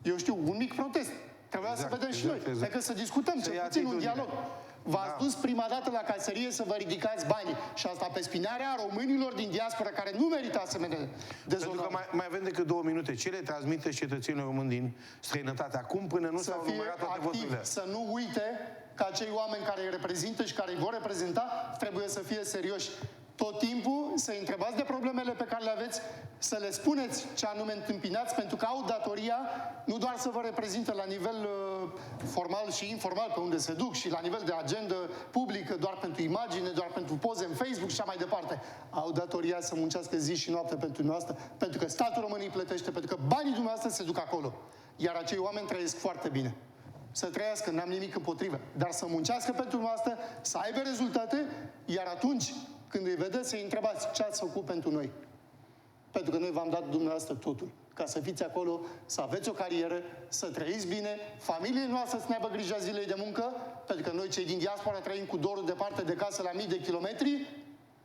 eu știu, un mic protest? Trebuia să vedem și noi. Adică să discutăm, cel puțin un dialog. V-ați dus prima dată la caserie să vă ridicați banii. Și asta pe spinarea românilor din diaspora care nu merită asemenea dezvoltare. Pentru că mai avem decât 2 minute. Ce le transmite cetățenilor români din străinătate acum până nu s-au numărat toate voturile? Să nu uite că acei oameni care îi reprezintă și care îi vor reprezenta trebuie să fie serioși. Tot timpul să-i întrebați de problemele pe care le aveți, să le spuneți ce anume întâmpinați, pentru că au datoria nu doar să vă reprezintă la nivel formal și informal pe unde se duc și la nivel de agendă publică, doar pentru imagine, doar pentru poze în Facebook și așa mai departe. Au datoria să muncească zi și noapte pentru noastră, pentru că statul român îi plătește, pentru că banii dumneavoastră se duc acolo. Iar acei oameni trăiesc foarte bine. Să trăiască, n-am nimic împotrivă, dar să muncească pentru noastră, să aibă rezultate, iar atunci când îi vedeți, să-i întrebați ce ați făcut pentru noi. Pentru că noi v-am dat dumneavoastră totul. Ca să fiți acolo, să aveți o carieră, să trăiți bine, familiile noastre să ne aibă grijă zilei de muncă, pentru că noi cei din diaspora trăim cu dorul departe de casă la mii de kilometri,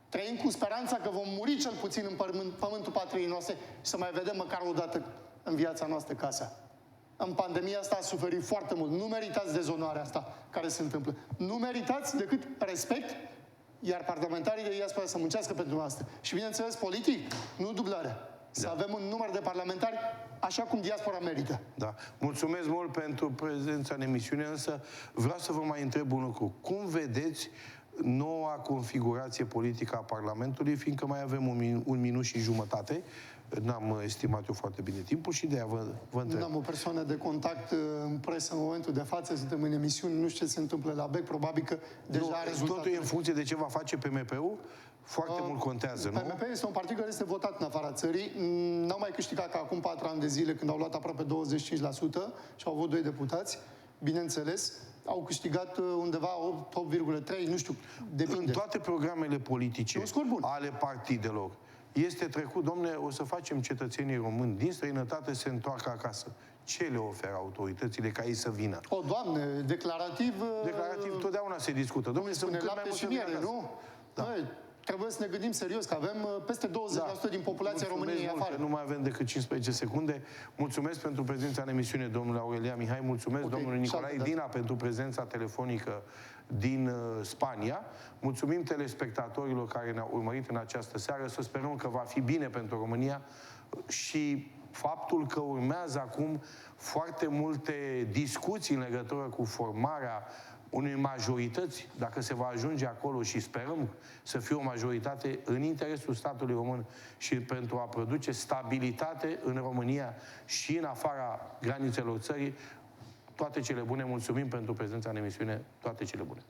trăim cu speranța că vom muri cel puțin în pământul patriei noastre și să mai vedem măcar o dată în viața noastră casa. În pandemia asta ați suferit foarte mult. Nu meritați dezonoarea asta care se întâmplă. Nu meritați decât respect, iar parlamentarii de diaspora să muncească pentru noastră. Și bineînțeles, politic, nu dublarea. Să avem un număr de parlamentari așa cum diaspora merită. Da. Mulțumesc mult pentru prezența în emisiune, însă vreau să vă mai întreb un lucru. Cum vedeți noua configurație politică a Parlamentului, fiindcă mai avem un minut și jumătate? N-am estimat eu foarte bine timpul și de-aia vă întreb. Nu am o persoană de contact în presă în momentul de față, suntem în emisiuni, nu știu ce se întâmplă la BEC, probabil că deja are rezultate. Totul e în funcție de ce va face PMP-ul? Foarte mult contează, nu? PMP este un partid care este votat în afara țării. N-au mai câștigat ca acum 4 ani de zile, când au luat aproape 25% și au avut 2 deputați. Bineînțeles, au câștigat undeva 8,3, nu știu, depinde. În toate programele politice ale partidelor este trecut, domne, o să facem cetățenii români din străinătate să se întoarcă acasă. Ce le oferă autoritățile ca ei să vină? O, Doamne, declarativ... Declarativ totdeauna se discută. Domne, spune lapte și miere, nu? Da. trebuie să ne gândim serios, că avem peste 20% din populația României afară. Nu mai avem decât 15 secunde. Mulțumesc pentru prezența în emisiune, domnule Aurelian Mihai. Mulțumesc, domnului Nicolae Dina, pentru prezența telefonică din Spania. Mulțumim telespectatorilor care ne-au urmărit în această seară. Să sperăm că va fi bine pentru România și faptul că urmează acum foarte multe discuții în legătură cu formarea unei majorități, dacă se va ajunge acolo, și sperăm să fie o majoritate în interesul statului român și pentru a produce stabilitate în România și în afara granițelor țării. Toate cele bune, mulțumim pentru prezența în emisiune, toate cele bune.